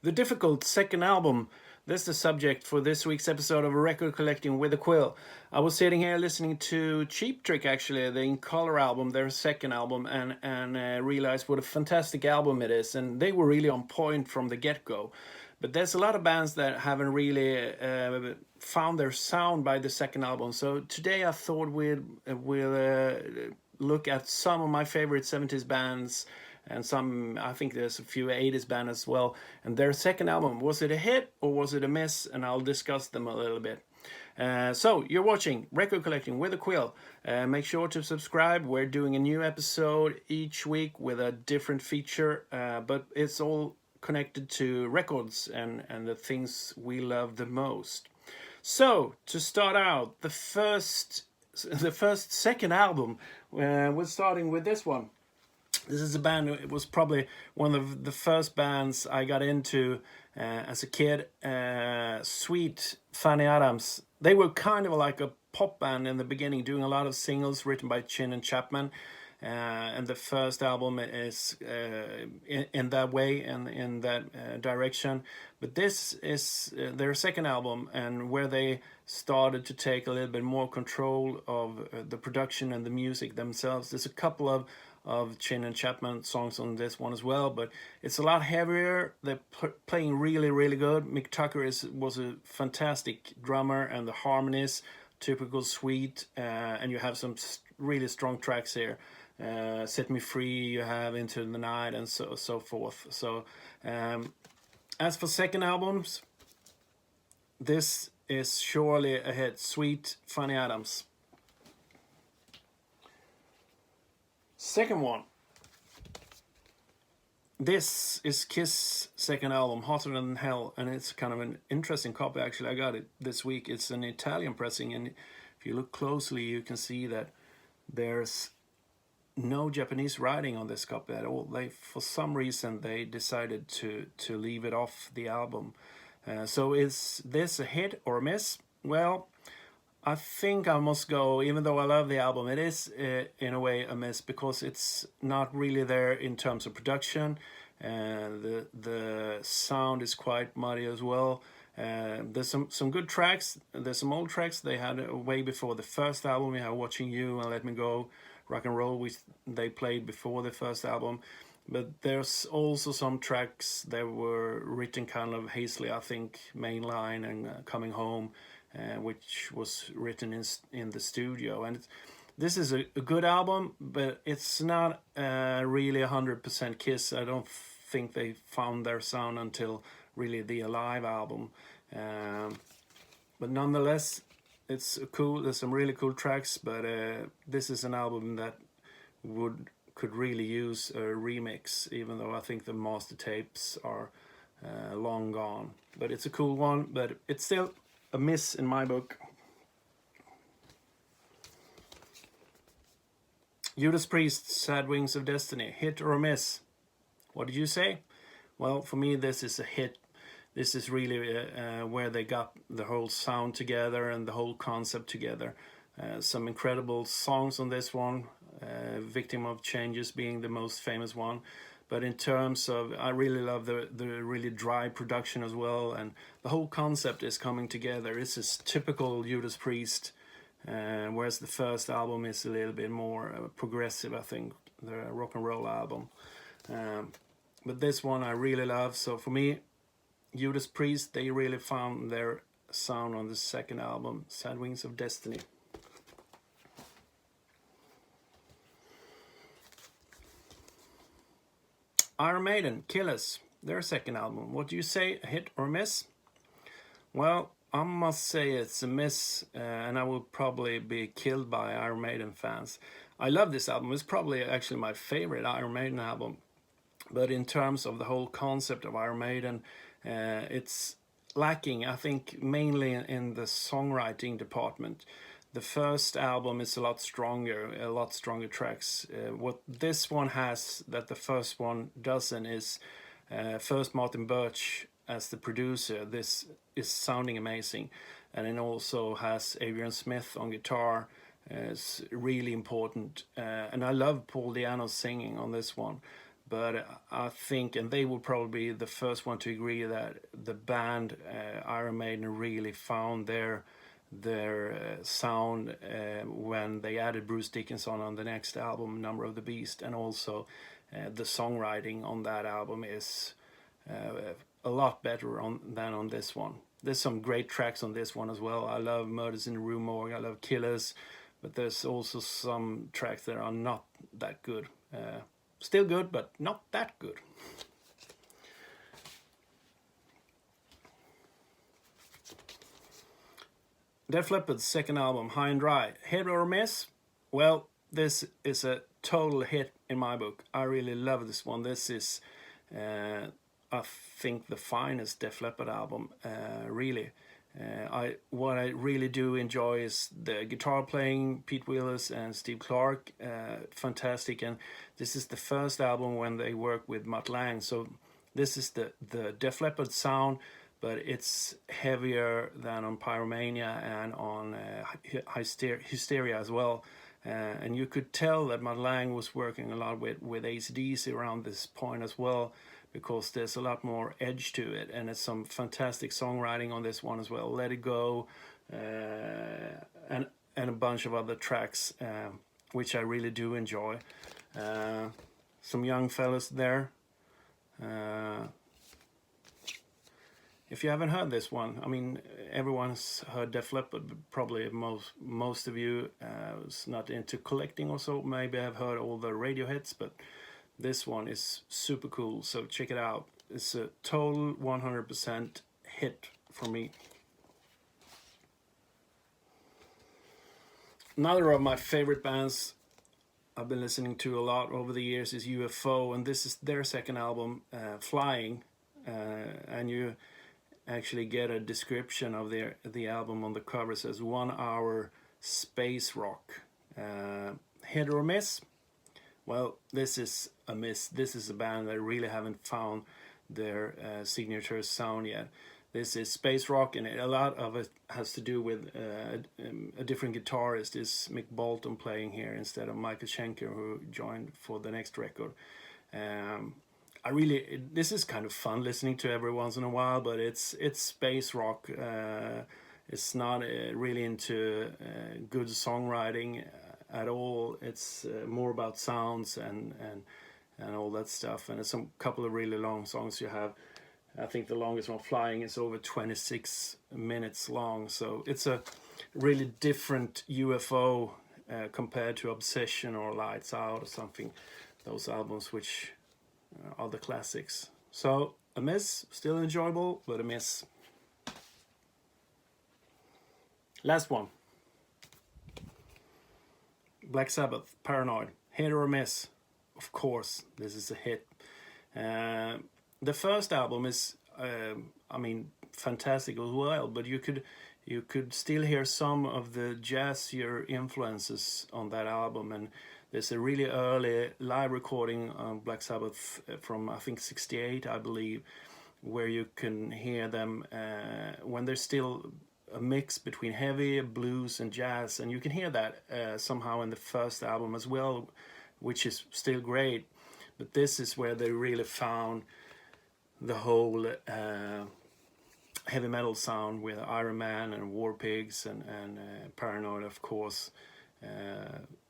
The difficult second album. This is the subject for this week's episode of Record Collecting with a Quill. I was sitting here listening to Cheap Trick, actually, the In Color album, their second album, and realized what a fantastic album it is. And they were really on point from the get-go. But there's a lot of bands that haven't really found their sound by the second album. So today I thought we'll look at some of my favorite 70s bands and some, I think there's a few 80s bands as well. And their second album, was it a hit or was it a miss? And I'll discuss them a little bit. So you're watching Record Collecting with a Quill. Make sure to subscribe. We're doing a new episode each week with a different feature, but it's all connected to records and the things we love the most. So to start out, the first second album, we're starting with this one. This is a band. It was probably one of the first bands I got into as a kid. Sweet Fanny Adams. They were kind of like a pop band in the beginning, doing a lot of singles written by Chin and Chapman. And the first album is in that way and in that direction. But this is their second album, and where they started to take a little bit more control of the production and the music themselves. There's a couple of Chin and Chapman songs on this one as well, but it's a lot heavier. They're playing really, really good. Mick Tucker was a fantastic drummer, and the harmonies, typical Sweet, and you have some really strong tracks here. Set Me Free, you have Into the Night, and so forth. So as for second albums, this is surely a hit. Sweet Fanny Adams. Second one. This is Kiss' second album, Hotter Than Hell, and it's kind of an interesting copy. Actually, I got it this week. It's an Italian pressing, and if you look closely, you can see that there's no Japanese writing on this copy at all. For some reason, they decided to leave it off the album. So is this a hit or a miss? Well, I think I must go, even though I love the album, it is in a way a miss because it's not really there in terms of production. The sound is quite muddy as well. There's some good tracks. There's some old tracks they had way before the first album. We have Watching You and Let Me Go, Rock and Roll, which they played before the first album. But there's also some tracks that were written kind of hastily. I think Mainline and Coming Home, which was written in the studio. And this is a good album, but it's not really 100% Kiss. I don't think they found their sound until really the Alive album. But nonetheless, it's cool. There's some really cool tracks, but this is an album that could really use a remix, even though I think the master tapes are long gone. But it's a cool one, but it's still a miss in my book. Judas Priest, Sad Wings of Destiny, hit or a miss? What did you say? Well, for me, this is a hit. This is really where they got the whole sound together and the whole concept together. Some incredible songs on this one, Victim of Changes being the most famous one. But in terms of, I really love the really dry production as well, and the whole concept is coming together. It's just typical Judas Priest, whereas the first album is a little bit more progressive, I think, the rock and roll album. But this one I really love, so for me, Judas Priest, they really found their sound on the second album, Sad Wings of Destiny. Iron Maiden, Killers, their second album. What do you say, a hit or a miss? Well, I must say it's a miss, and I will probably be killed by Iron Maiden fans. I love this album. It's probably actually my favorite Iron Maiden album. But in terms of the whole concept of Iron Maiden, it's lacking, I think, mainly in the songwriting department. The first album is a lot stronger tracks. What this one has that the first one doesn't is first Martin Birch as the producer. This is sounding amazing. And it also has Adrian Smith on guitar. It's really important. And I love Paul Di'Anno's singing on this one. but I think, and they will probably be the first one to agree, that the band Iron Maiden really found their sound when they added Bruce Dickinson on the next album, Number of the Beast, and also the songwriting on that album is a lot better than on this one. There's some great tracks on this one as well. I love Murders in the Rue Morgue, I love Killers, but there's also some tracks that are not that good. Still good, but not that good. Def Leppard's second album, High and Dry. Hit or miss? Well, this is a total hit in my book. I really love this one. This is, I think, the finest Def Leppard album, really. What I really do enjoy is the guitar playing, Pete Wheelers and Steve Clark, fantastic. And this is the first album when they work with Mutt Lange. So this is the Def Leppard sound, but it's heavier than on Pyromania and on Hysteria as well. And you could tell that Mutt Lange was working a lot with AC/DC around this point as well, because there's a lot more edge to it, and it's some fantastic songwriting on this one as well. Let It Go, and a bunch of other tracks, which I really do enjoy. Some young fellas there. If you haven't heard this one, I mean, everyone's heard Def Leppard, but probably most of you is not into collecting or so, maybe have heard all the radio hits, but this one is super cool, so check it out. It's a total 100% hit for me. Another of my favorite bands I've been listening to a lot over the years is UFO, and this is their second album, Flying, and you actually get a description of the album on the cover. It says 1 hour space rock. Hit or miss? Well, this is a miss. This is a band that really haven't found their signature sound yet. This is space rock, and a lot of it has to do with a different guitarist. Is Mick Bolton playing here instead of Michael Schenker, who joined for the next record. This is kind of fun listening to every once in a while, but it's space rock. It's not really into good songwriting at all. It's more about sounds and all that stuff. And there's some couple of really long songs you have. I think the longest one, Flying, is over 26 minutes long. So it's a really different UFO compared to Obsession or Lights Out or something. Those albums which are the classics. So a miss, still enjoyable, but a miss. Last one. Black Sabbath, Paranoid. Hit or miss? Of course, this is a hit. The first album is, fantastic as well, but you could still hear some of the jazzier influences on that album, and there's a really early live recording of Black Sabbath from, I think, 68, I believe, where you can hear them when there's still a mix between heavy, blues, and jazz, and you can hear that somehow in the first album as well, which is still great. But this is where they really found the whole heavy metal sound with Iron Man and War Pigs and Paranoid, of course.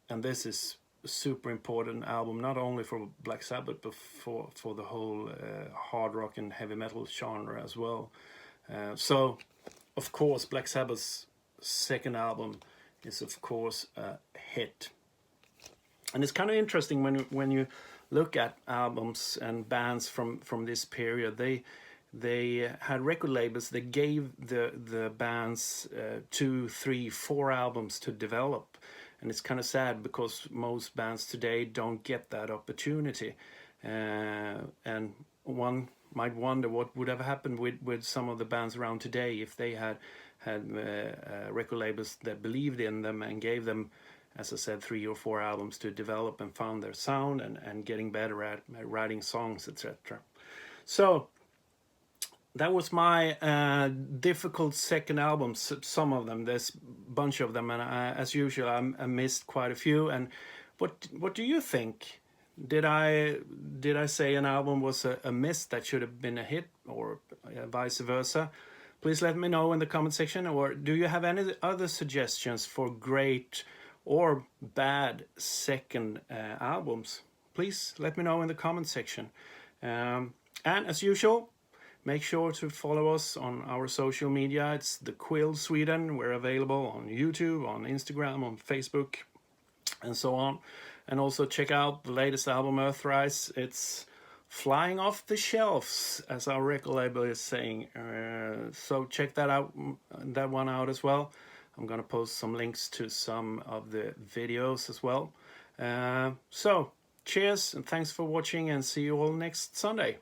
And this is a super important album, not only for Black Sabbath, but for the whole hard rock and heavy metal genre as well. So, of course, Black Sabbath's second album is, of course, a hit. And it's kind of interesting when you look at albums and bands from this period. They had record labels that gave the bands 2, 3, 4 albums to develop, and it's kind of sad because most bands today don't get that opportunity. And one might wonder what would have happened with some of the bands around today if they had record labels that believed in them and gave them, as I said, 3 or 4 albums to develop and found their sound and getting better at writing songs, etc. So that was my difficult second albums. Some of them, there's a bunch of them, and as usual, I missed quite a few. And what do you think? did I say an album was a miss that should have been a hit, or vice versa? Please let me know in the comment section. Or do you have any other suggestions for great or bad second albums? Please let me know in the comment section. And as usual, make sure to follow us on our social media. It's the QUILL Sweden. We're available on YouTube, on Instagram, on Facebook, and so on. And also check out the latest album, Earthrise. It's flying off the shelves, as our record label is saying. So check that one out as well. I'm gonna post some links to some of the videos as well. So cheers and thanks for watching, and see you all next Sunday.